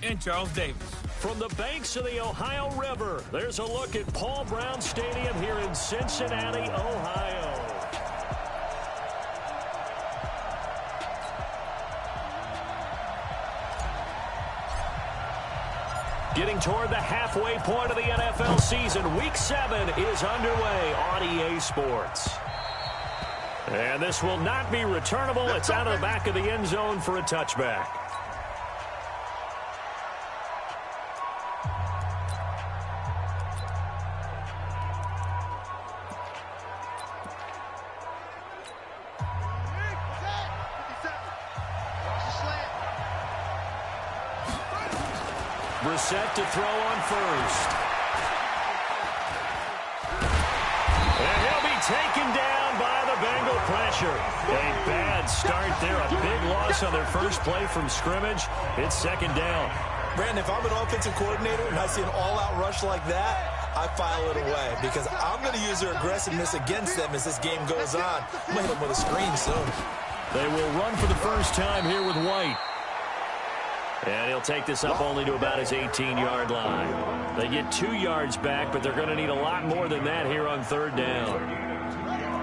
and Charles Davis. From the banks of the Ohio River, there's a look at Paul Brown Stadium here in Cincinnati, Ohio. Getting toward the halfway point of the NFL season, Week 7 is underway on EA Sports. And this will not be returnable. It's out of the back of the end zone for a touchback. Set to throw on first. And he'll be taken down by the Bengal pressure. A bad start there. A big loss on their first play from scrimmage. It's second down. Brandon, if I'm an offensive coordinator and I see an all-out rush like that, I file it away because I'm going to use their aggressiveness against them as this game goes on. I'm going to hit them with a screen soon. They will run for the first time here with White. And he'll take this up only to about his 18-yard line. They get 2 yards back, but they're going to need a lot more than that here on third down.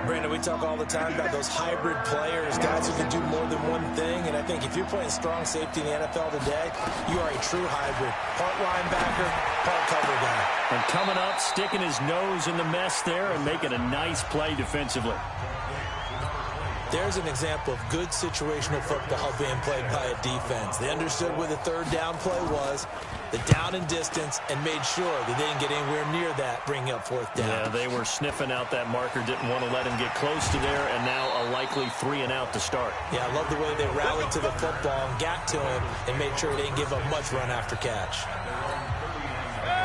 Brandon, we talk all the time about those hybrid players, guys who can do more than one thing. And I think if you're playing strong safety in the NFL today, you are a true hybrid. Part linebacker, part cover guy. And coming up, sticking his nose in the mess there and making a nice play defensively. There's an example of good situational football being played by a defense. They understood where the third down play was, the down and distance, and made sure that they didn't get anywhere near that, bringing up fourth down. Yeah, they were sniffing out that marker, didn't want to let him get close to there, and now a likely 3 and out to start. Yeah, I love the way they rallied to the football and got to him and made sure they didn't give up much run after catch.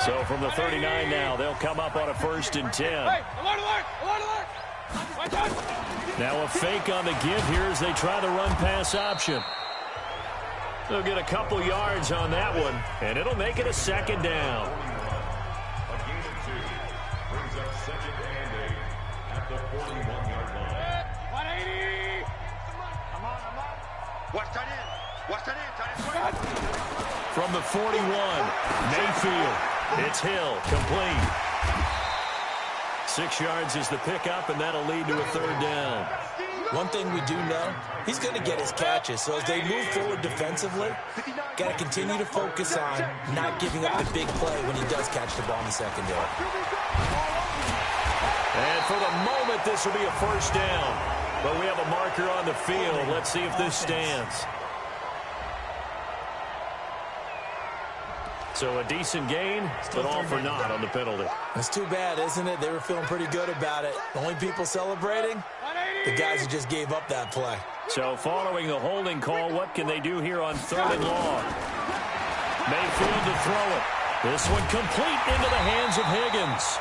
So from the 39 now, they'll come up on a 1st and 10. Hey, alert, alert, alert, alert. Now a fake on the give here as they try the run-pass option. They'll get a couple yards on that one, and it'll make it a second down. A gain of 2 brings up 2nd and 8 at the 41-yard line. 180. Come on. Watch tight end. Watch tight end. Tight end. From the 41, Mayfield. It's Hill, complete. 6 yards is the pickup, and that'll lead to a third down. One thing we do know, he's going to get his catches. So as they move forward defensively, got to continue to focus on not giving up the big play when he does catch the ball in the secondary. And for the moment, this will be a first down. But we have a marker on the field. Let's see if this stands. So a decent gain, but all for naught on the penalty. It's too bad, isn't it? They were feeling pretty good about it. The only people celebrating, the guys who just gave up that play. So following the holding call, what can they do here on 3rd and long? Mayfield to throw it. This one complete into the hands of Higgins.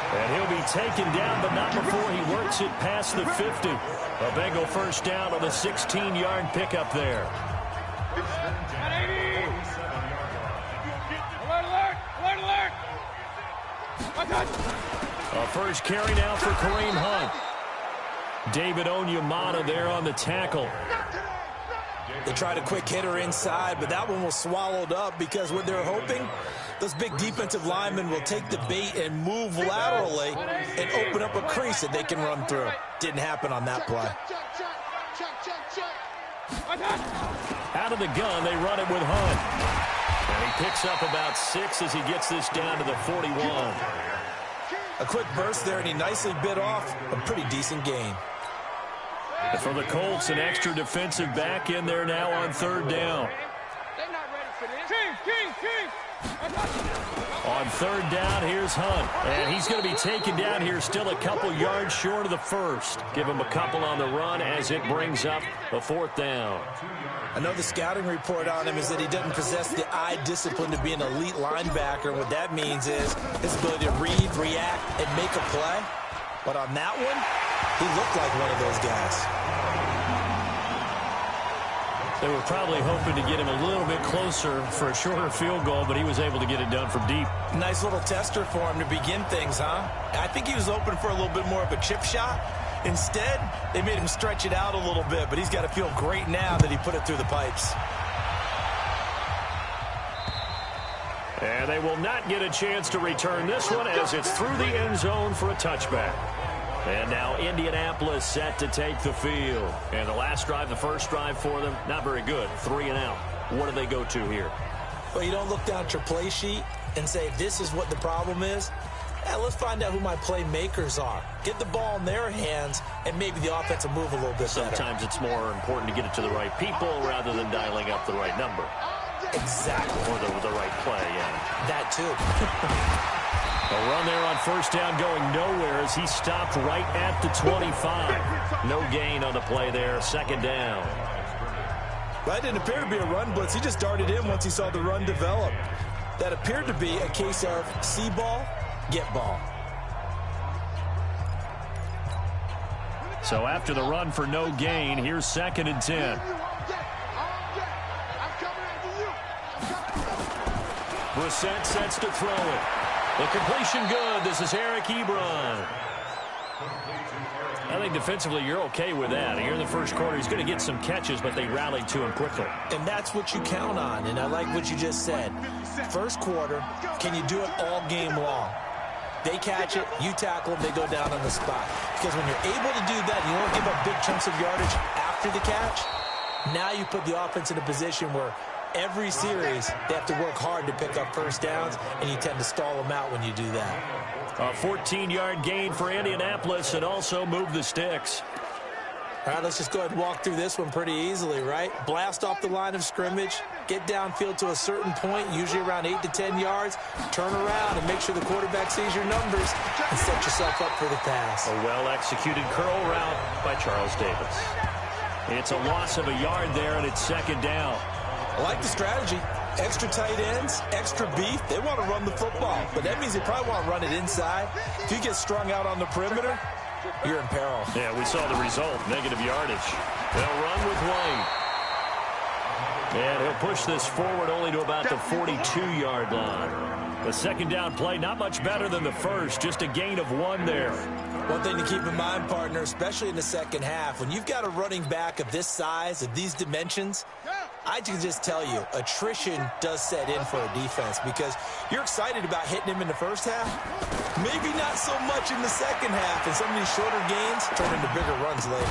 And he'll be taken down, but not before he works it past the 50. A Bengal first down on the 16-yard pickup there. 180. Alert. A first carry now for Kareem Hunt. David Onyemata there on the tackle. They tried a quick hitter inside, but that one was swallowed up because what they're hoping, those big defensive linemen will take the bait and move laterally and open up a crease that they can run through. Didn't happen on that play. Out of the gun, they run it with Hunt. And he picks up about 6 as he gets this down to the 41. A quick burst there, and he nicely bit off a pretty decent gain. And for the Colts, an extra defensive back in there now on 3rd down. They're not ready for this. King. On 3rd down, here's Hunt. And he's going to be taken down here still a couple yards short of the first. Give him a couple on the run as it brings up the 4th down. I know the scouting report on him is that he doesn't possess the eye discipline to be an elite linebacker. What that means is his ability to read, react, and make a play. But on that one, he looked like one of those guys. They were probably hoping to get him a little bit closer for a shorter field goal, but he was able to get it done from deep. Nice little tester for him to begin things, huh? I think he was open for a little bit more of a chip shot. Instead, they made him stretch it out a little bit, but he's got to feel great now that he put it through the pipes. And they will not get a chance to return this one as it's through the end zone for a touchback. And now Indianapolis set to take the field. And the last drive, the first drive for them, not very good. 3 and out. What do they go to here? Well, you don't look down at your play sheet and say, this is what the problem is. Let's find out who my playmakers are. Get the ball in their hands, and maybe the offense will move a little bit better. Sometimes it's more important to get it to the right people rather than dialing up the right number. Exactly. Or the right play, yeah. That too. A run there on first down going nowhere as he stopped right at the 25. No gain on the play there. Second down. That didn't appear to be a run blitz. He just darted in once he saw the run develop. That appeared to be a case of see ball, get ball. So after the run for no gain, here's 2nd and 10. Brissett sets to throw it. The completion good. This is Eric Ebron. I think defensively you're okay with that. Here in the first quarter, he's going to get some catches, but they rallied to him quickly. And that's what you count on, and I like what you just said. First quarter, can you do it all game long? They catch it, you tackle them, they go down on the spot. Because when you're able to do that, you don't give up big chunks of yardage after the catch. Now you put the offense in a position where every series they have to work hard to pick up first downs, and you tend to stall them out when you do that. A 14-yard gain for Indianapolis and also move the sticks. All right, let's just go ahead and walk through this one pretty easily, right? Blast off the line of scrimmage, get downfield to a certain point, usually around 8 to 10 yards, turn around and make sure the quarterback sees your numbers and set yourself up for the pass. A well-executed curl route by Charles Davis. It's a loss of a yard there, and it's 2nd down. I like the strategy. Extra tight ends, extra beef. They want to run the football, but that means they probably want to run it inside. If you get strung out on the perimeter, you're in peril. Yeah, we saw the result, negative yardage. They'll run with White. And he'll push this forward only to about the 42-yard line. The 2nd down play, not much better than the first, just a gain of 1 there. One thing to keep in mind, partner, especially in the second half, when you've got a running back of this size, of these dimensions, I can just tell you, attrition does set in for a defense because you're excited about hitting him in the first half. Maybe not so much in the second half, and some of these shorter gains turn into bigger runs later.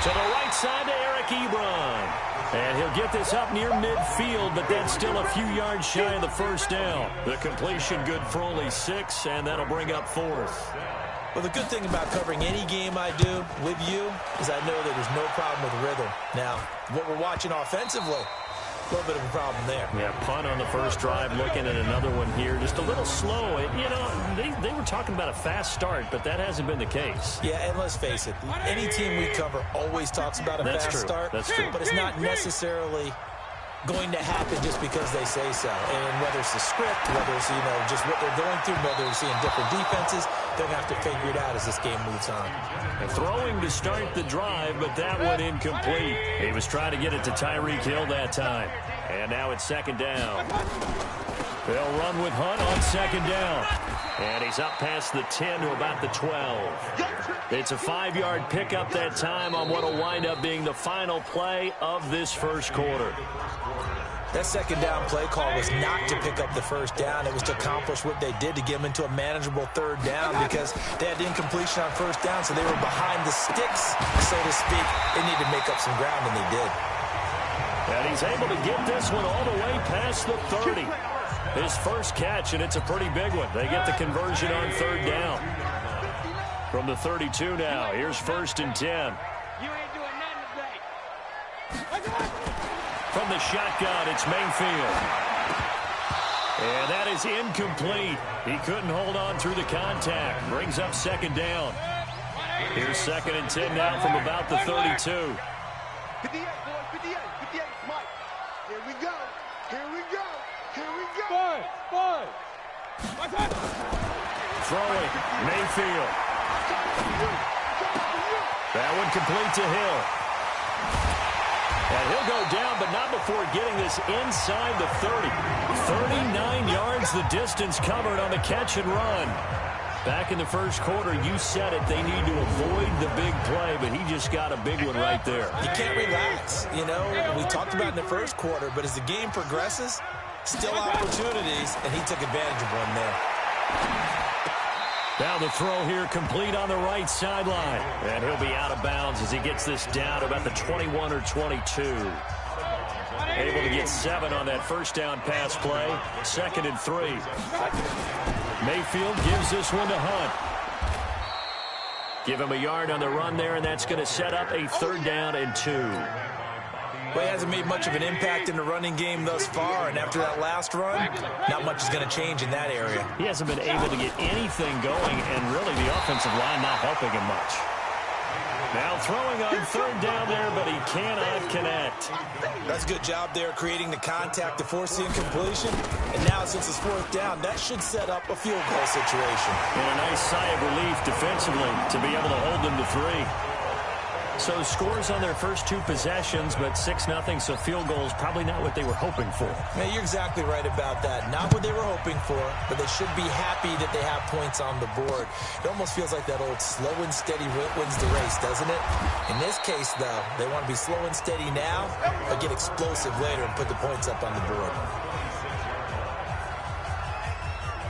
To the right side to Eric Ebron. And he'll get this up near midfield, but that's still a few yards shy of the first down. The completion good for only 6, and that'll bring up 4th. Well, the good thing about covering any game I do with you is I know that there's no problem with rhythm. Now, what we're watching offensively, a little bit of a problem there. Yeah, punt on the first drive, looking at another one here. Just a little slow. You know, they were talking about a fast start, but that hasn't been the case. Yeah, and let's face it, any team we cover always talks about a fast start. That's true. But it's not necessarily going to happen just because they say so. And whether it's the script, whether it's, just what they're going through, whether they're seeing different defenses, they're going to have to figure it out as this game moves on. And throwing to start the drive, but that one incomplete. He was trying to get it to Tyreek Hill that time. And now it's 2nd down. They'll run with Hunt on 2nd down. And he's up past the 10 to about the 12. It's a 5-yard pickup that time on what will wind up being the final play of this first quarter. That 2nd down play call was not to pick up the first down. It was to accomplish what they did to get them into a manageable 3rd down because they had incompletion on first down, so they were behind the sticks, so to speak. They needed to make up some ground, and they did. And he's able to get this one all the way past the 30. His first catch, and it's a pretty big one. They get the conversion on 3rd down. From the 32 now, here's 1st and 10. You ain't doing nothing today. From the shotgun, it's Mayfield. And that is incomplete. He couldn't hold on through the contact. Brings up 2nd down. Here's 2nd and 10 now from about the 32. 58, boys, 58, 58, Mike. Here we go. Here we go. Here we go. Five. Throwing, Mayfield. That one complete to Hill. And he'll go down, but not before getting this inside the 30. 39 yards the distance covered on the catch and run. Back in the first quarter, you said it, they need to avoid the big play, but he just got a big one right there. You can't relax. We talked about in the first quarter, but as the game progresses, Still opportunities, and he took advantage of one there. Now the throw here complete on the right sideline. And he'll be out of bounds as he gets this down to about the 21 or 22. Able to get 7 on that first down pass play. 2nd and 3. Mayfield gives this one to Hunt. Give him a yard on the run there, and that's going to set up a 3rd down and 2. Well, he hasn't made much of an impact in the running game thus far, and after that last run, not much is going to change in that area. He hasn't been able to get anything going, and really the offensive line not helping him much. Now throwing on 3rd down there, but he cannot connect. That's a good job there creating the contact to force the incompletion. And now since it's 4th down, that should set up a field goal situation. And a nice sigh of relief defensively to be able to hold them to 3. So scores on their first 2 possessions, but 6-0, so field goal is probably not what they were hoping for. Man, you're exactly right about that. Not what they were hoping for, but they should be happy that they have points on the board. It almost feels like that old slow and steady wins the race, doesn't it? In this case, though, they want to be slow and steady now, but get explosive later and put the points up on the board.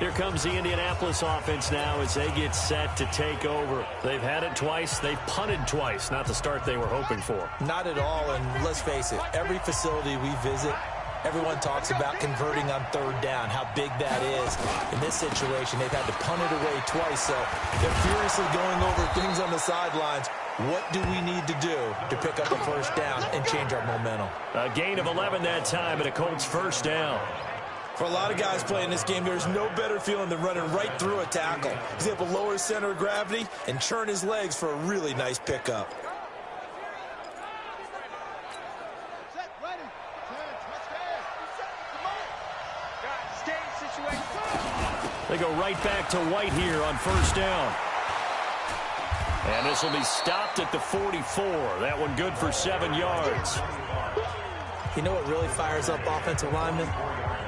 Here comes the Indianapolis offense now as they get set to take over. They've had it twice. They've punted twice. Not the start they were hoping for. Not at all, and let's face it, every facility we visit, everyone talks about converting on 3rd down, how big that is. In this situation, they've had to punt it away twice, so they're furiously going over things on the sidelines. What do we need to do to pick up a 1st down and change our momentum? A gain of 11 that time and a Colts 1st down. For a lot of guys playing this game, there's no better feeling than running right through a tackle. He's able to lower his center of gravity and churn his legs for a really nice pickup. They go right back to White here on 1st down. And this will be stopped at the 44. That one good for 7 yards. You know what really fires up offensive linemen?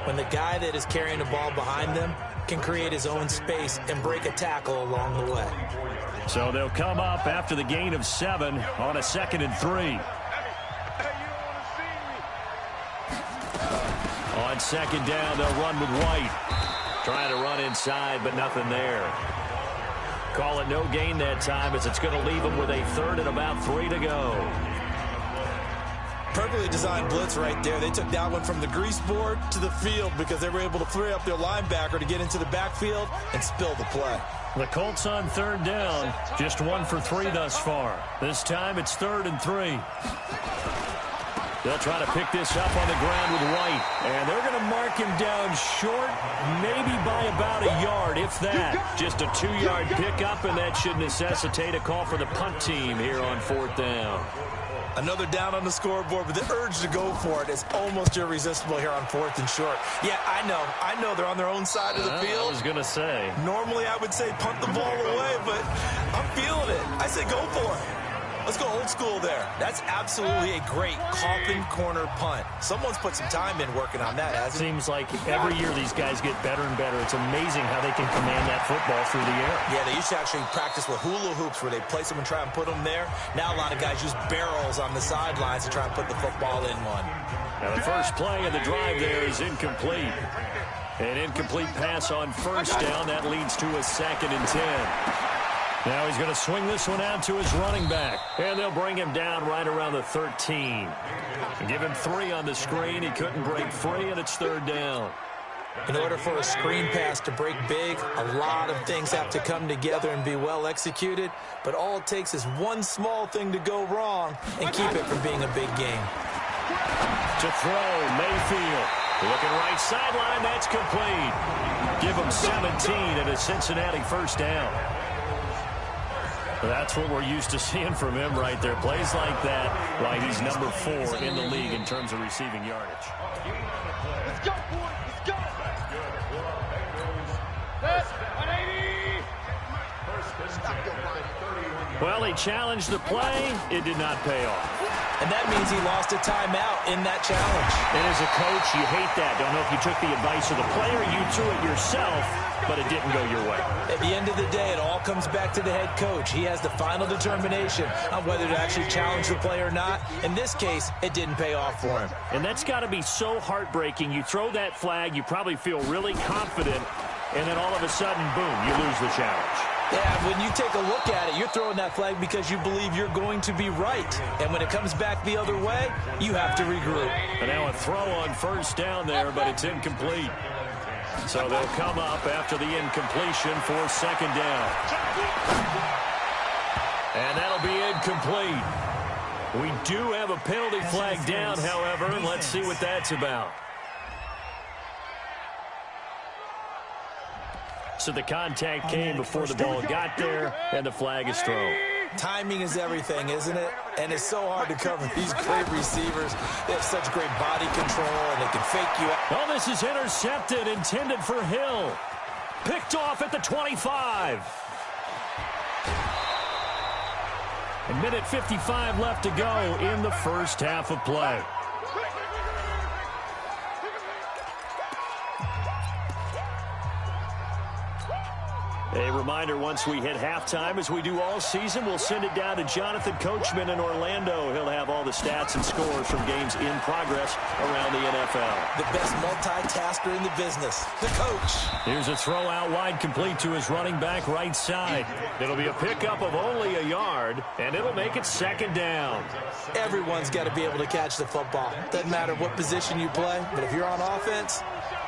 When the guy that is carrying the ball behind them can create his own space and break a tackle along the way. So they'll come up after the gain of 7 on a 2nd and 3. On 2nd down, they'll run with White. Trying to run inside, but nothing there. Call it no gain that time as it's going to leave them with a 3rd and about 3 to go. Perfectly designed blitz right there. They took that one from the grease board to the field because they were able to free up their linebacker to get into the backfield and spill the play. The Colts on 3rd down, just 1 for 3 thus far. This time it's 3rd and 3. They'll try to pick this up on the ground with White. And they're going to mark him down short, maybe by about a yard, if that. Just a 2-yard pickup, and that should necessitate a call for the punt team here on 4th down. Another down on the scoreboard, but the urge to go for it is almost irresistible here on 4th and short. Yeah, I know they're on their own side of the field. I was going to say. Normally I would say punt the ball away, but I'm feeling it. I say go for it. Let's go old school there. That's absolutely a great coffin corner punt. Someone's put some time in working on that, hasn't it? Seems like every year these guys get better and better. It's amazing how they can command that football through the air. Yeah, they used to actually practice with hula hoops where they place them and try and put them there. Now a lot of guys use barrels on the sidelines to try and put the football in one. Now the first play of the drive there is incomplete. An incomplete pass on 1st down. That leads to a 2nd and 10. Now he's going to swing this one out to his running back. And they'll bring him down right around the 13. Give him 3 on the screen. He couldn't break free, and it's 3rd down. In order for a screen pass to break big, a lot of things have to come together and be well executed. But all it takes is one small thing to go wrong and keep it from being a big game. To throw, Mayfield. Looking right sideline, that's complete. Give him 17 and a Cincinnati 1st down. That's what we're used to seeing from him right there. Plays like that, why he's number 4 in the league in terms of receiving yardage. Let's go, boys. Let's go. That's 180. Well, he challenged the play. It did not pay off. And that means he lost a timeout in that challenge. And as a coach, you hate that. Don't know if you took the advice of the player, you threw it yourself, but it didn't go your way. At the end of the day, it all comes back to the head coach. He has the final determination on whether to actually challenge the play or not. In this case, it didn't pay off for him. And that's got to be so heartbreaking. You throw that flag, you probably feel really confident, and then all of a sudden, boom, you lose the challenge. Yeah, when you take a look at it, you're throwing that flag because you believe you're going to be right. And when it comes back the other way, you have to regroup. And now a throw on first down there, but it's incomplete. So they'll come up after the incompletion for second down. And that'll be incomplete. We do have a penalty flag down, however, and let's see what that's about. So the contact came before the ball got there, and the flag is thrown. Timing is everything, isn't it? And it's so hard to cover these great receivers. They have such great body control, and they can fake you out. Oh, this is intercepted, intended for Hill. Picked off at the 25. A minute 55 left to go in the first half of play. A reminder, once we hit halftime, as we do all season, we'll send it down to Jonathan Coachman in Orlando. He'll have all the stats and scores from games in progress around the NFL. The best multitasker in the business, the coach. Here's a throw out wide, complete to his running back right side. It'll be a pickup of only a yard, and it'll make it second down. Everyone's got to be able to catch the football. Doesn't matter what position you play, but if you're on offense,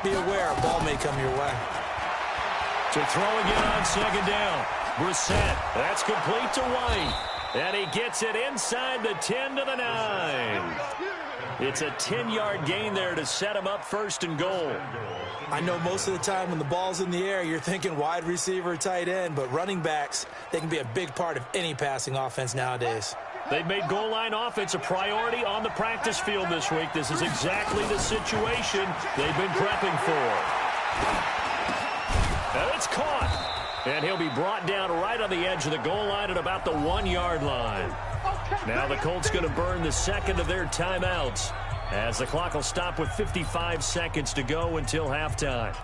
be aware a ball may come your way. To throw again on second down. Brissett, that's complete to White. And he gets it inside the 10 to the 9. It's a 10-yard gain there to set him up first and goal. I know most of the time when the ball's in the air, you're thinking wide receiver, tight end, but running backs, they can be a big part of any passing offense nowadays. They've made goal line offense a priority on the practice field this week. This is exactly the situation they've been prepping for. And it's caught. And he'll be brought down right on the edge of the goal line at about the 1-yard line. Now the Colts going to burn the second of their timeouts, as the clock will stop with 55 seconds to go until halftime.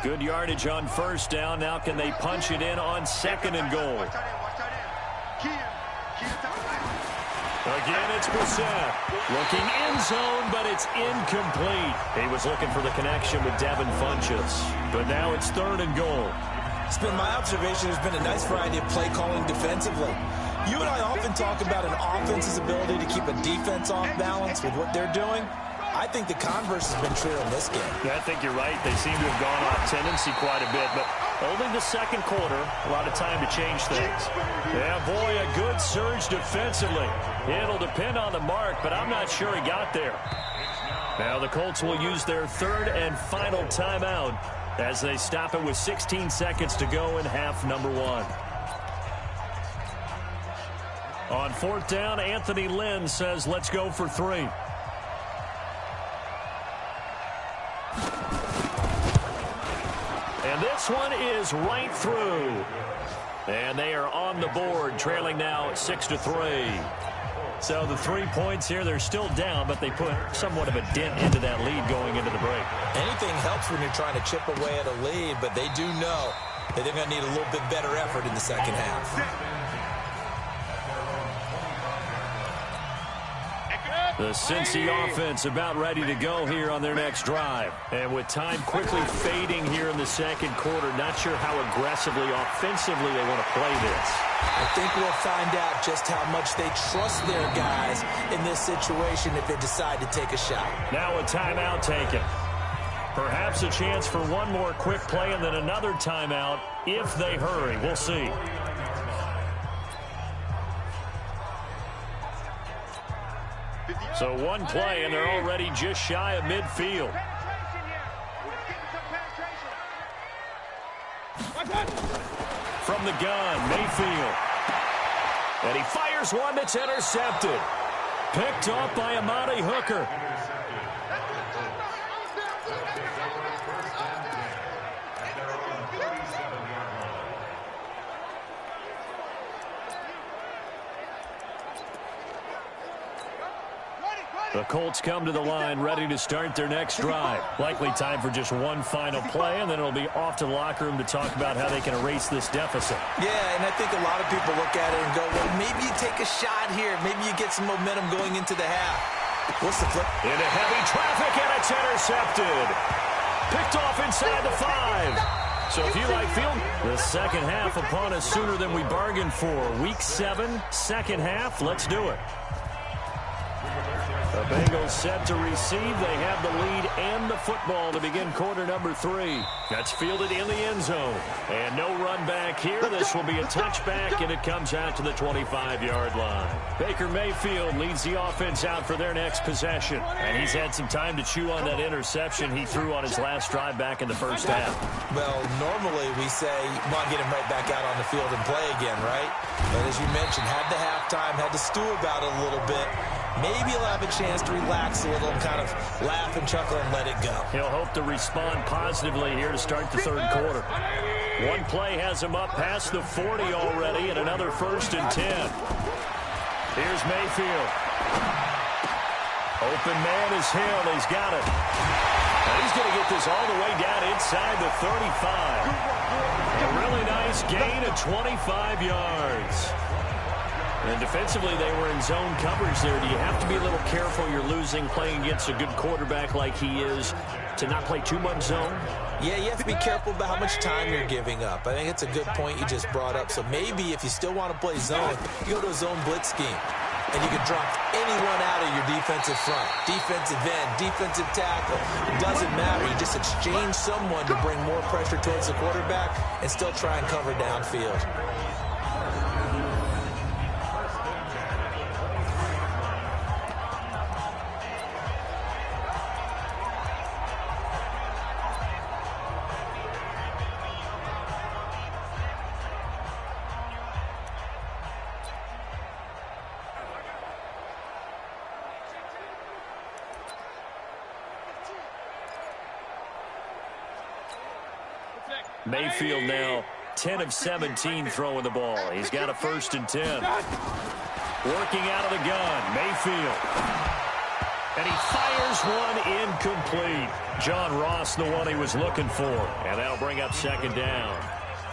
Good yardage on first down. Now can they punch it in on second and goal? Again, it's Brissett. Looking end zone, but it's incomplete. He was looking for the connection with Devin Funchess. But now it's third and goal. It's been my observation there's been a nice variety of play calling defensively. You and I often talk about an offense's ability to keep a defense off balance with what they're doing. I think the converse has been true in this game. Yeah, I think you're right. They seem to have gone off tendency quite a bit, but only the second quarter, a lot of time to change things. Yeah, boy, a good surge defensively. It'll depend on the mark, but I'm not sure he got there. Now the Colts will use their third and final timeout as they stop it with 16 seconds to go in half number 1. On fourth down, Anthony Lynn says, let's go for 3. And this one is right through. And they are on the board, trailing now 6-3. So the 3 points here, they're still down, but they put somewhat of a dent into that lead going into the break. Anything helps when you're trying to chip away at a lead, but they do know that they're going to need a little bit better effort in the second half. The Cincy offense about ready to go here on their next drive. And with time quickly fading here in the second quarter, not sure how aggressively, offensively they want to play this. I think we'll find out just how much they trust their guys in this situation if they decide to take a shot. Now a timeout taken. Perhaps a chance for one more quick play and then another timeout if they hurry. We'll see. So one play, and they're already just shy of midfield. From the gun, Mayfield. And he fires one that's intercepted. Picked off by Amani Hooker. The Colts come to the line ready to start their next drive. Likely time for just one final play, and then it'll be off to the locker room to talk about how they can erase this deficit. Yeah, and I think a lot of people look at it and go, well, maybe you take a shot here. Maybe you get some momentum going into the half. What's the flip? Into heavy traffic, and it's intercepted. Picked off inside the 5. So if you like field, the second half upon us sooner than we bargained for. Week 7, second half. Let's do it. The Bengals set to receive. They have the lead and the football to begin quarter number 3. That's fielded in the end zone. And no run back here. This will be a touchback, and it comes out to the 25-yard line. Baker Mayfield leads the offense out for their next possession. And he's had some time to chew on that interception he threw on his last drive back in the first half. Well, normally we say, come on, get him right back out on the field and play again, right? But as you mentioned, had the halftime, had to stew about it a little bit. Maybe he'll have a chance to relax a little, kind of laugh and chuckle and let it go. He'll hope to respond positively here to start the third quarter. One play has him up past the 40 already, and another 1st and 10. Here's Mayfield. Open man is Hill. He's got it. And he's going to get this all the way down inside the 35. A really nice gain of 25 yards. And defensively, they were in zone coverage there. Do you have to be a little careful? You're losing, playing against a good quarterback like he is, to not play too much zone? Yeah, you have to be careful about how much time you're giving up. I think it's a good point you just brought up. So maybe if you still want to play zone, you go to a zone blitz scheme. And you can drop anyone out of your defensive front. Defensive end, defensive tackle. It doesn't matter. You just exchange someone to bring more pressure towards the quarterback and still try and cover downfield. Mayfield now 10 of 17 throwing the ball. He's got a 1st and 10. Working out of the gun, Mayfield. And he fires one incomplete. John Ross, the one he was looking for. And that'll bring up 2nd down.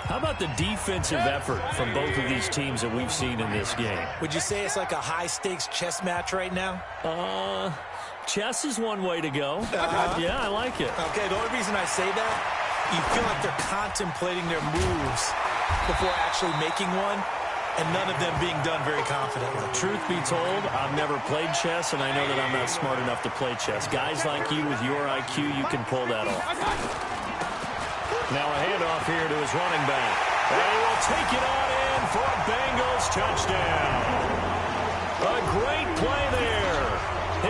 How about the defensive effort from both of these teams that we've seen in this game? Would you say it's like a high-stakes chess match right now? Chess is one way to go. Yeah, I like it. Okay, the only reason I say that, you feel like they're contemplating their moves before actually making one, and none of them being done very confidently. Truth be told, I've never played chess, and I know that I'm not smart enough to play chess. Guys like you with your IQ, you can pull that off. Now a handoff here to his running back. And he will take it on in for a Bengals touchdown. A great play there.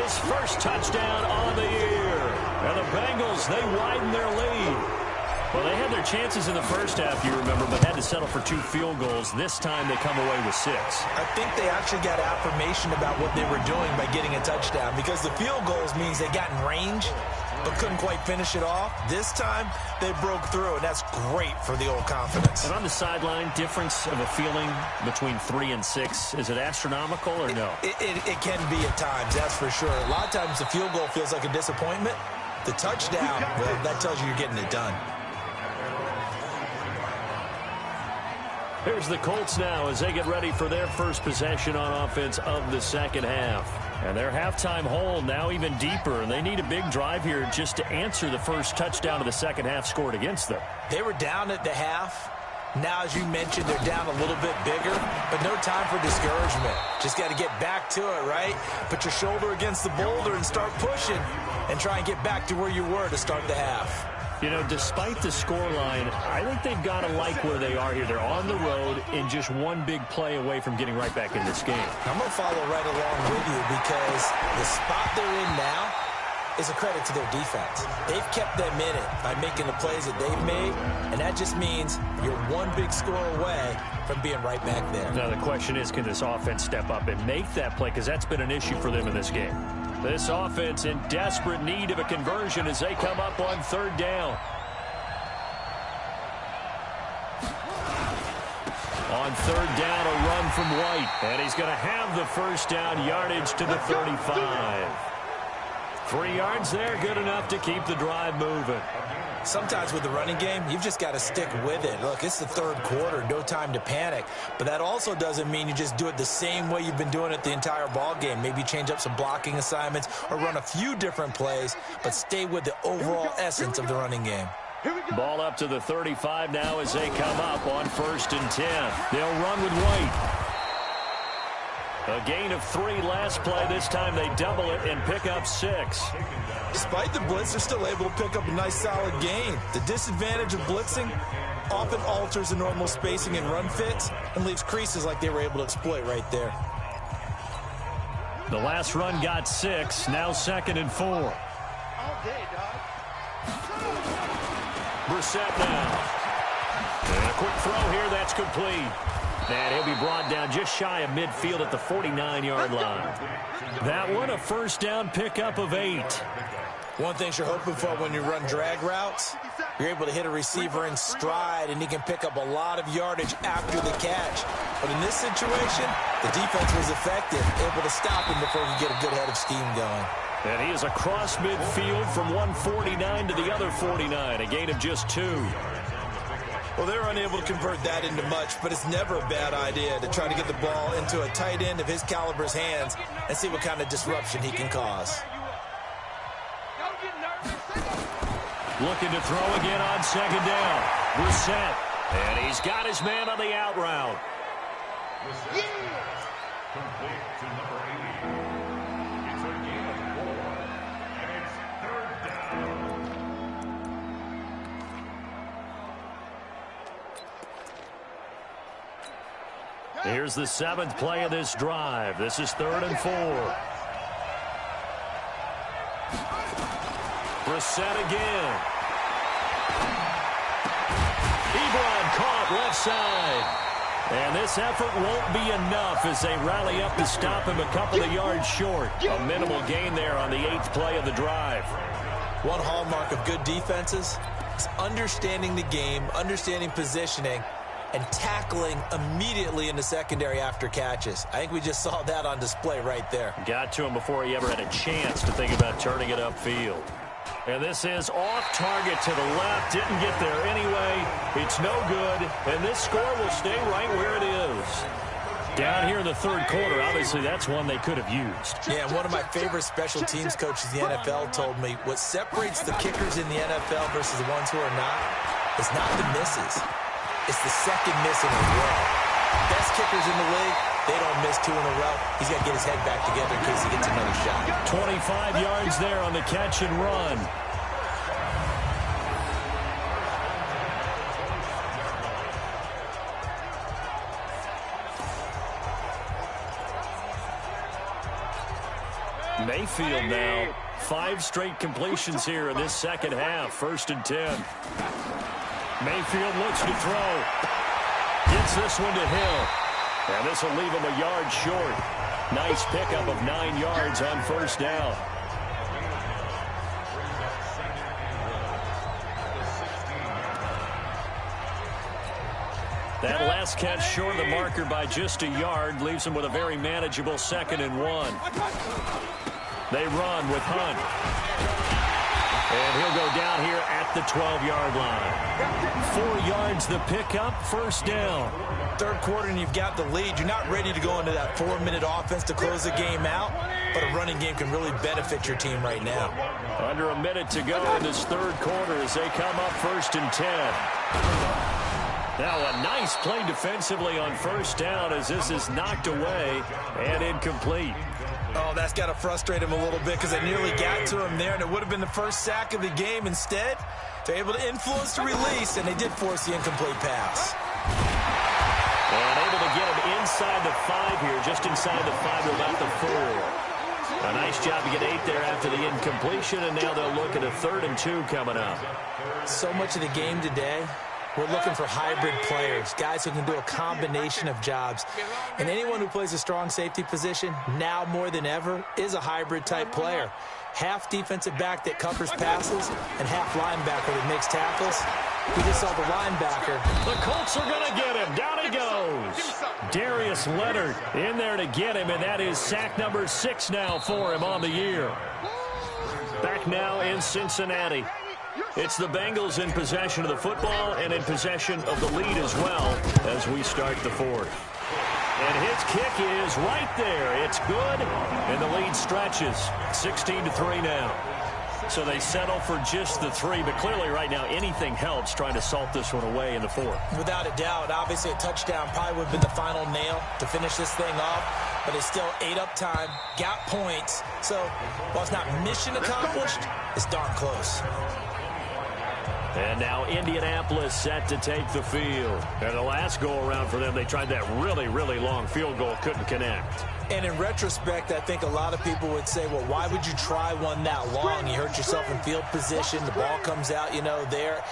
His first touchdown on the year. And the Bengals, they widen their lead. Well, they had their chances in the first half, you remember, but had to settle for 2 field goals. This time they come away with 6. I think they actually got affirmation about what they were doing by getting a touchdown, because the field goals means they got in range but couldn't quite finish it off. This time they broke through, and that's great for the old confidence. And on the sideline, difference of a feeling between 3 and 6, is it astronomical or no? It can be at times, that's for sure. A lot of times the field goal feels like a disappointment. The touchdown, well, that tells you you're getting it done. Here's the Colts now as they get ready for their first possession on offense of the second half. And their halftime hole now even deeper, and they need a big drive here just to answer the first touchdown of the second half scored against them. They were down at the half. Now, as you mentioned, they're down a little bit bigger, but no time for discouragement. Just got to get back to it, right? Put your shoulder against the boulder and start pushing and try and get back to where you were to start the half. You know, despite the scoreline, I think they've got to like where they are here. They're on the road and just one big play away from getting right back in this game. I'm going to follow right along with you because the spot they're in now is a credit to their defense. They've kept them in it by making the plays that they've made, and that just means you're one big score away from being right back there. Now, the question is, can this offense step up and make that play? Because that's been an issue for them in this game. This offense in desperate need of a conversion as they come up on 3rd down. On 3rd down, a run from White. And he's going to have the first down, yardage to the 35. 3 yards there, good enough to keep the drive moving. Sometimes with the running game, you've just got to stick with it. Look, it's the third quarter, no time to panic. But that also doesn't mean you just do it the same way you've been doing it the entire ball game. Maybe change up some blocking assignments or run a few different plays, but stay with the overall essence of the running game. Ball up to the 35 now as they come up on 1st and 10. They'll run with White. A gain of 3 last play. This time they double it and pick up 6. Despite the blitz, they're still able to pick up a nice solid gain. The disadvantage of blitzing often alters the normal spacing and run fits and leaves creases like they were able to exploit right there. The last run got 6. Now 2nd and 4. Brissett now. And a quick throw here. That's complete. And he'll be brought down just shy of midfield at the 49-yard line. That one, a first down pickup of 8. One thing you're hoping for when you run drag routes, you're able to hit a receiver in stride, and he can pick up a lot of yardage after the catch. But in this situation, the defense was effective, able to stop him before he could get a good head of steam going. And he is across midfield from 149 to the other 49, a gain of just 2. Well, they're unable to convert that into much, but it's never a bad idea to try to get the ball into a tight end of his caliber's hands and see what kind of disruption he can cause. Looking to throw again on 2nd down. Brissett. And he's got his man on the out route. Complete to number 80. It's a gain of 4. And it's 3rd down. Here's the 7th play of this drive. This is 3rd and 4. Brissett again. Ebron caught left side. And this effort won't be enough as they rally up to stop him a couple of yards short. A minimal gain there on the 8th play of the drive. One hallmark of good defenses is understanding the game, understanding positioning, and tackling immediately in the secondary after catches. I think we just saw that on display right there. Got to him before he ever had a chance to think about turning it upfield. And this is off target to the left. Didn't get there anyway. It's no good. And this score will stay right where it is. Down here in the 3rd quarter, obviously that's one they could have used. Yeah, and one of my favorite special teams coaches in the NFL told me what separates the kickers in the NFL versus the ones who are not is not the misses. It's the second miss in a row. Best kickers in the league, they don't miss 2 in a row. He's got to get his head back together in case he gets another shot. 25 yards there on the catch and run. Mayfield now. 5 straight completions here in this second half. 1st and 10. Mayfield looks to throw. Gets this one to Hill. And this will leave him a yard short. Nice pickup of 9 yards on 1st down. That last catch short of the marker by just a yard leaves him with a very manageable 2nd and 1. They run with Hunt. And he'll go down here at the 12-yard line. 4 yards the pickup, 1st down. 3rd quarter and you've got the lead. You're not ready to go into that 4-minute offense to close the game out, but a running game can really benefit your team right now. Under a minute to go in this 3rd quarter as they come up 1st and 10. Now a nice play defensively on 1st down as this is knocked away and incomplete. Oh, that's got to frustrate him a little bit because they nearly got to him there, and it would have been the first sack of the game. Instead, they're able to influence the release, and they did force the incomplete pass. And able to get him inside the 5 here, just inside the 5 to about the 4. A nice job to get 8 there after the incompletion, and now they'll look at a 3rd and 2 coming up. So much of the game today, we're looking for hybrid players, guys who can do a combination of jobs. And anyone who plays a strong safety position, now more than ever, is a hybrid-type player. Half defensive back that covers passes and half linebacker that makes tackles. We just saw the linebacker. The Colts are going to get him. Down he goes. Darius Leonard in there to get him, and that is sack number 6 now for him on the year. Back now in Cincinnati. It's the Bengals in possession of the football and in possession of the lead as well as we start the fourth. And his kick is right there. It's good, and the lead stretches 16-3 now. So they settle for just the 3, but clearly right now anything helps trying to salt this one away in the fourth. Without a doubt, obviously a touchdown probably would have been the final nail to finish this thing off, but it's still 8 up time, got points. So while it's not mission accomplished, it's darn close. And now Indianapolis set to take the field. And the last go-around for them, they tried that really, really long field goal, couldn't connect. And in retrospect, I think a lot of people would say, well, why would you try one that long? You hurt yourself in field position. The ball comes out, there.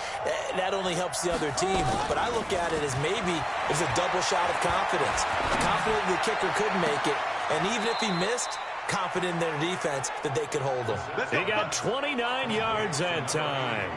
That only helps the other team. But I look at it as maybe it's a double shot of confidence. Confident the kicker could make it. And even if he missed, confident in their defense that they could hold him. He got 29 yards that time.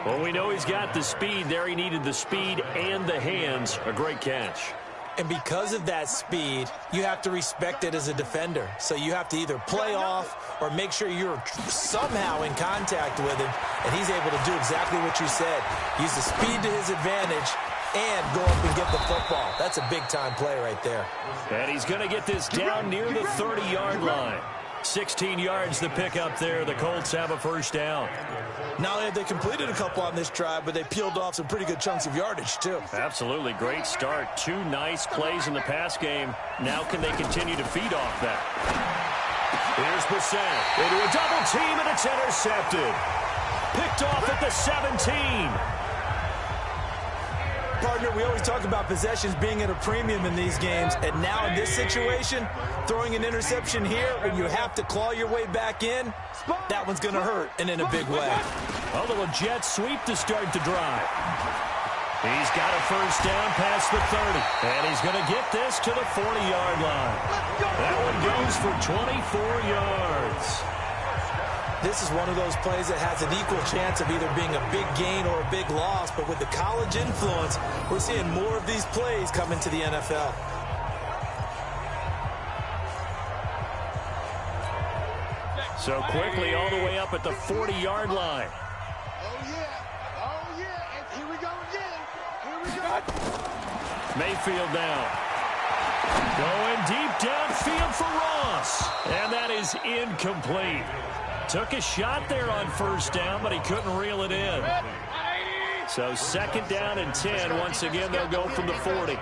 Well, we know he's got the speed there. He needed the speed and the hands. A great catch. And because of that speed, you have to respect it as a defender. So you have to either play off or make sure you're somehow in contact with him. And he's able to do exactly what you said. Use the speed to his advantage and go up and get the football. That's a big-time play right there. And he's going to get this down near the 30-yard line. 16 yards to pick up there. The Colts have a first down. Not only have they completed a couple on this drive, but they peeled off some pretty good chunks of yardage, too. Absolutely. Great start. 2 nice plays in the pass game. Now can they continue to feed off that? Here's Bissett into a double team, and it's intercepted. Picked off at the 17. Partner, we always talk about possessions being at a premium in these games, and now in this situation, throwing an interception here when you have to claw your way back in, that one's going to hurt, and in a big way. A little jet sweep to start the drive. He's got a first down past the 30, and he's going to get this to the 40-yard line. That one goes for 24 yards. This is one of those plays that has an equal chance of either being a big gain or a big loss, but with the college influence, we're seeing more of these plays come into the NFL. So quickly all the way up at the 40-yard line. Oh, yeah. And here we go again. Here we go. Mayfield now. Going deep downfield for Ross. And that is incomplete. Took a shot there on first down, but he couldn't reel it in. So second down and 10. Once again, they'll go from the 40.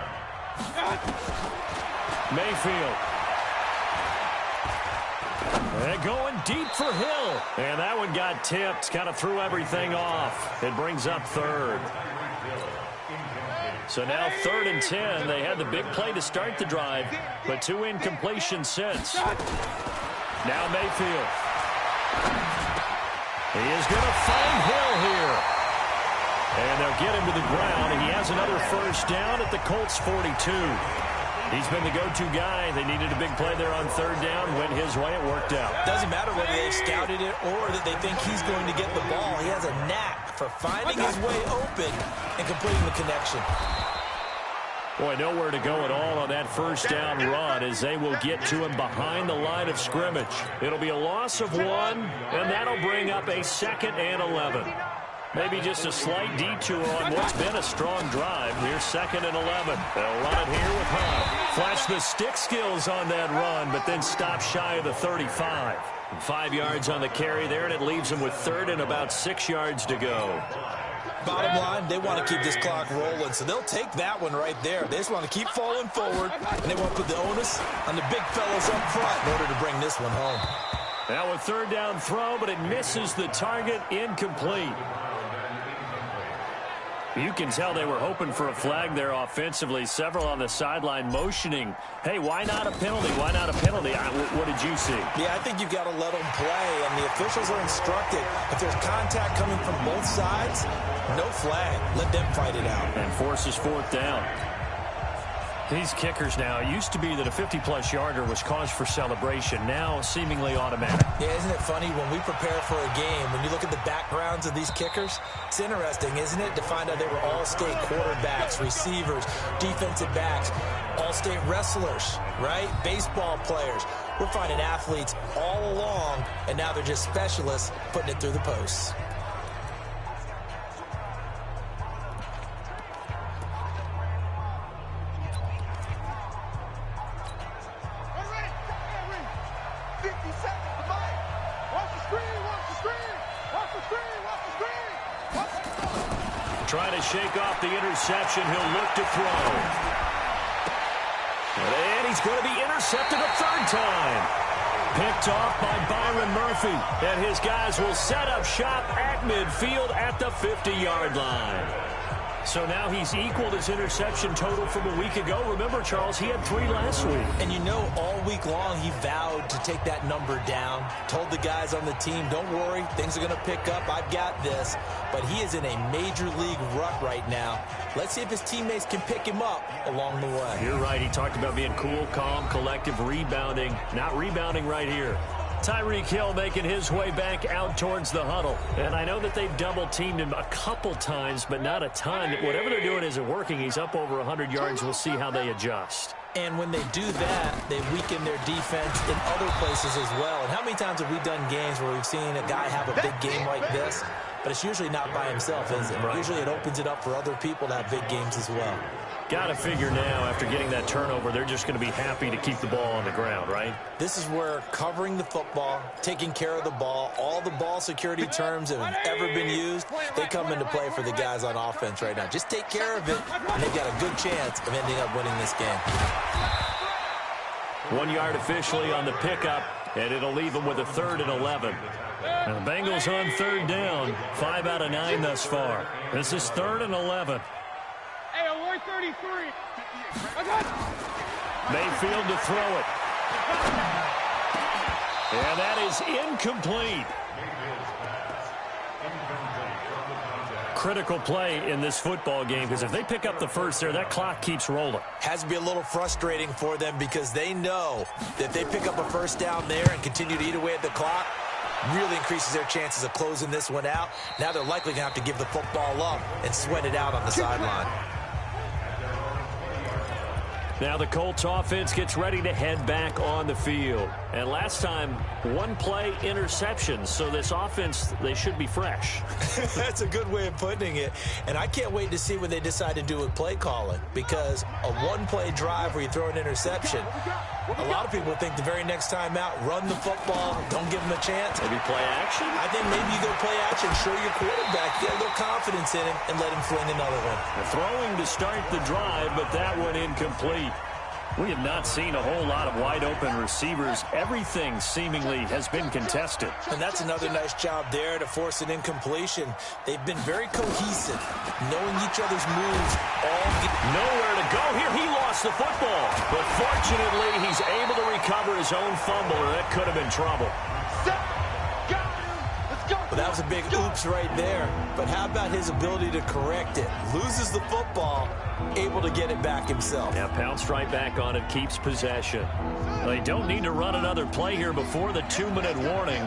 Mayfield. And going deep for Hill. And that one got tipped. Kind of threw everything off. It brings up third. So now 3rd and 10. They had the big play to start the drive, but 2 incompletions since. Now Mayfield. He is going to find Hill here. And they'll get him to the ground. And he has another first down at the Colts 42. He's been the go-to guy. They needed a big play there on 3rd down. Went his way. It worked out. Doesn't matter whether they've scouted it or that they think he's going to get the ball. He has a knack for finding his way open and completing the connection. Boy, nowhere to go at all on that first down run as they will get to him behind the line of scrimmage. It'll be a loss of 1, and that'll bring up a 2nd and 11. Maybe just a slight detour on what's been a strong drive. Here's 2nd and 11. They'll run it here with Hunt. Flash the stick skills on that run, but then stop shy of the 35. 5 yards on the carry there, and it leaves them with 3rd and about 6 yards to go. Bottom line, they want to keep this clock rolling, so they'll take that one right there. They just want to keep falling forward, and they want to put the onus on the big fellas up front in order to bring this one home. Now a 3rd down throw, but it misses the target, incomplete. You can tell they were hoping for a flag there offensively. Several on the sideline motioning, hey, why not a penalty? Why not a penalty? What did you see? Yeah, I think you've got to let them play, and the officials are instructed. If there's contact coming from both sides, no flag. Let them fight it out. And forces 4th down. These kickers now, it used to be that a 50-plus yarder was cause for celebration. Now, seemingly automatic. Yeah, isn't it funny when we prepare for a game, when you look at the backgrounds of these kickers, it's interesting, isn't it, to find out they were all-state quarterbacks, receivers, defensive backs, all-state wrestlers, right? Baseball players. We're finding athletes all along, and now they're just specialists putting it through the posts. Trying to shake off the interception. He'll look to throw. And he's going to be intercepted a third time. Picked off by Byron Murphy. And his guys will set up shop at midfield at the 50-yard line. So now he's equaled his interception total from a week ago. Remember, Charles, he had 3 last week. And you know, all week long he vowed to take that number down. Told the guys on the team, don't worry, things are going to pick up. I've got this. But he is in a major league rut right now. Let's see if his teammates can pick him up along the way. You're right. He talked about being cool, calm, collective, rebounding. Not rebounding right here. Tyreek Hill making his way back out towards the huddle. And I know that they've double-teamed him a couple times, but not a ton. Whatever they're doing isn't working. He's up over 100 yards. We'll see how they adjust. And when they do that, they weaken their defense in other places as well. And how many times have we done games where we've seen a guy have a big game like this? But it's usually not by himself, is it? Right. Usually it opens it up for other people to have big games as well. Got to figure now, after getting that turnover, they're just going to be happy to keep the ball on the ground, right? This is where covering the football, taking care of the ball, all the ball security terms that have ever been used, they come into play for the guys on offense right now. Just take care of it, and they've got a good chance of ending up winning this game. 1 yard officially on the pickup, and it'll leave them with a 3rd and 11. And the Bengals on 3rd down, 5 out of 9 thus far. This is 3rd and 11. Hey, 133. Mayfield to throw it. And that is incomplete. Critical play in this football game, because if they pick up the first there, that clock keeps rolling. Has to be a little frustrating for them because they know that if they pick up a first down there and continue to eat away at the clock, really increases their chances of closing this one out. Now they're likely going to have to give the football up and sweat it out on the sideline. Now the Colts offense gets ready to head back on the field. And last time, 1 play interceptions. So this offense, they should be fresh. That's a good way of putting it. And I can't wait to see what they decide to do with play calling. Because a 1-play drive where you throw an interception, a lot of people think the very next time out, run the football, don't give them a chance. Maybe play action? I think maybe you go play action, show your quarterback, get a little confidence in him, and let him fling another one. Throwing to start the drive, but that one incomplete. We have not seen a whole lot of wide-open receivers. Everything seemingly has been contested. And that's another nice job there to force an incompletion. They've been very cohesive, knowing each other's moves. Nowhere to go here. He lost the football. But fortunately, he's able to recover his own fumble, or that could have been trouble. Well, that was a big oops right there. But how about his ability to correct it? Loses the football, able to get it back himself. Yeah, pounced right back on it, keeps possession. They don't need to run another play here before the 2-minute warning.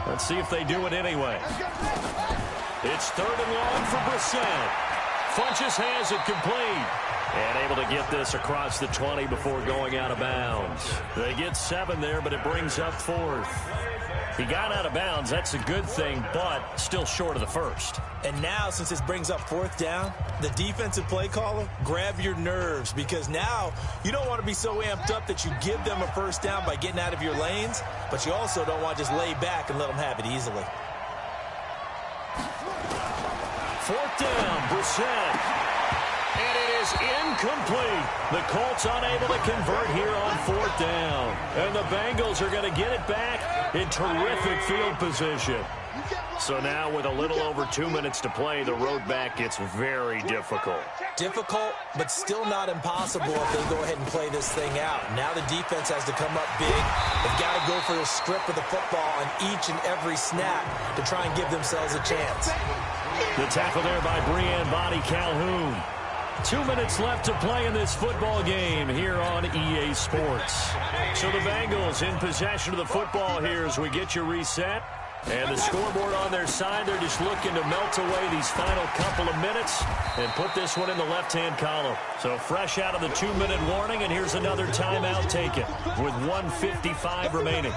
Let's see if they do it anyway. It's 3rd and long for Brissett. Funches has it complete. And able to get this across the 20 before going out of bounds. They get 7 there, but it brings up 4th. He got out of bounds. That's a good thing, but still short of the first. And now, since this brings up 4th down, the defensive play caller, grab your nerves, because now you don't want to be so amped up that you give them a first down by getting out of your lanes, but you also don't want to just lay back and let them have it easily. 4th down, Brissett. And it is incomplete. The Colts unable to convert here on 4th down. And the Bengals are going to get it back in terrific field position. So now with a little over 2 minutes to play, the road back gets very difficult. Difficult, but still not impossible if they go ahead and play this thing out. Now the defense has to come up big. They've got to go for a strip of the football on each and every snap to try and give themselves a chance. The tackle there by Breanne Bonnie Calhoun. 2 minutes left to play in this football game here on EA Sports. So the Bengals in possession of the football here as we get you reset. And the scoreboard on their side, they're just looking to melt away these final couple of minutes and put this one in the left-hand column. So fresh out of the 2-minute warning, and here's another timeout taken with 1:55 remaining.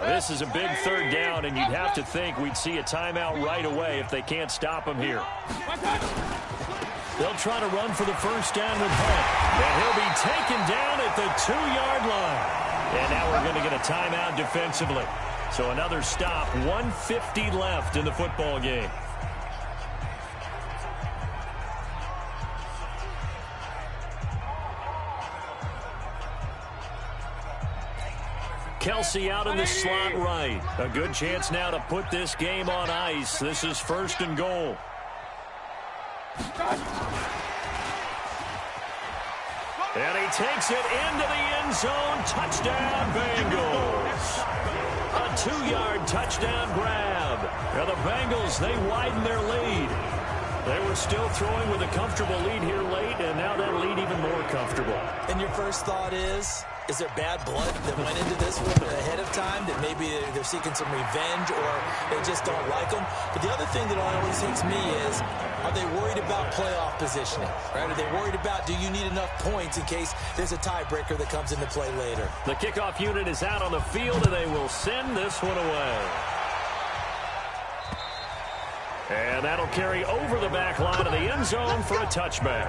This is a big third down, and you'd have to think we'd see a timeout right away if they can't stop him here. They'll try to run for the first down with Hunt, and he'll be taken down at the 2-yard line. And now we're going to get a timeout defensively. So another stop, 1:50 left in the football game. Kelsey out in the slot right. A good chance now to put this game on ice. This is 1st and goal. And he takes it into the end zone. Touchdown, Bengals. A 2-yard touchdown grab. Now the Bengals, they widen their lead. They were still throwing with a comfortable lead here late, and now that lead even more comfortable. And your first thought is there bad blood that went into this one ahead of time, that maybe they're seeking some revenge or they just don't like them? But the other thing that always hits me is, are they worried about playoff positioning? Right? Are they worried about, do you need enough points in case there's a tiebreaker that comes into play later? The kickoff unit is out on the field, and they will send this one away. And that'll carry over the back line of the end zone for a touchback.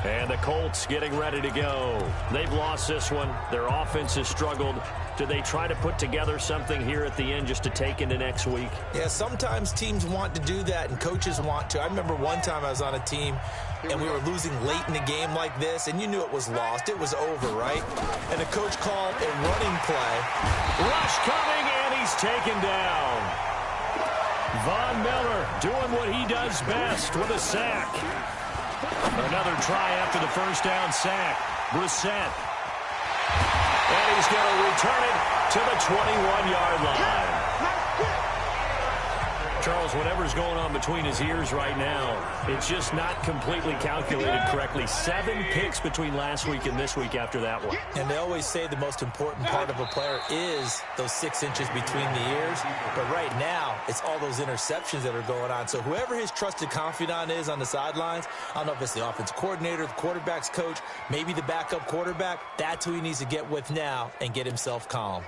And the Colts getting ready to go. They've lost this one. Their offense has struggled. Do they try to put together something here at the end just to take into next week? Yeah, sometimes teams want to do that and coaches want to. I remember one time I was on a team and we were losing late in a game like this, and you knew it was lost. It was over, right? And the coach called a running play. Rush coming, and he's taken down. Von Miller doing what he does best with a sack. Another try after the first down sack. Brissett. And he's going to return it to the 21-yard line. Charles, whatever's going on between his ears right now, it's just not completely calculated correctly. 7 picks between last week and this week after that one. And they always say the most important part of a player is those 6 inches between the ears. But right now, it's all those interceptions that are going on. So whoever his trusted confidant is on the sidelines, I don't know if it's the offensive coordinator, the quarterback's coach, maybe the backup quarterback, that's who he needs to get with now and get himself calm.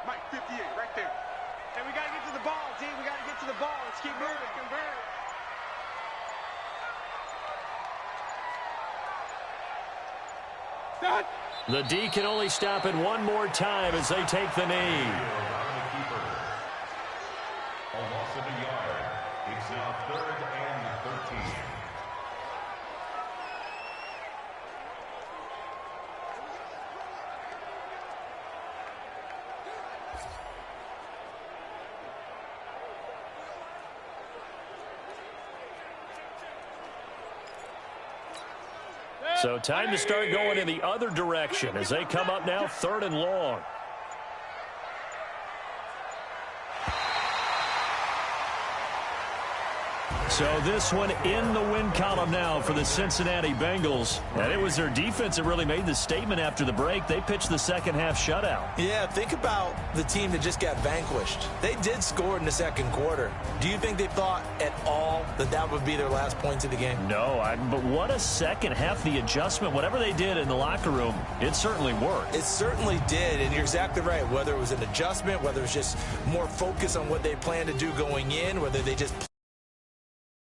Mike, 58, right there. And we got to get to the ball, D. We got to get to the ball. Let's keep moving. The D can only stop it one more time as they take the knee. A loss of a yard. It's now 3rd and 13. So time to start going in the other direction as they come up now 3rd and long. So this one in the win column now for the Cincinnati Bengals. And it was their defense that really made the statement after the break. They pitched the second half shutout. Yeah, think about the team that just got vanquished. They did score in the second quarter. Do you think they thought at all that that would be their last points of the game? No, but what a second half. The adjustment, whatever they did in the locker room, it certainly worked. It certainly did, and you're exactly right. Whether it was an adjustment, whether it was just more focus on what they planned to do going in, whether they just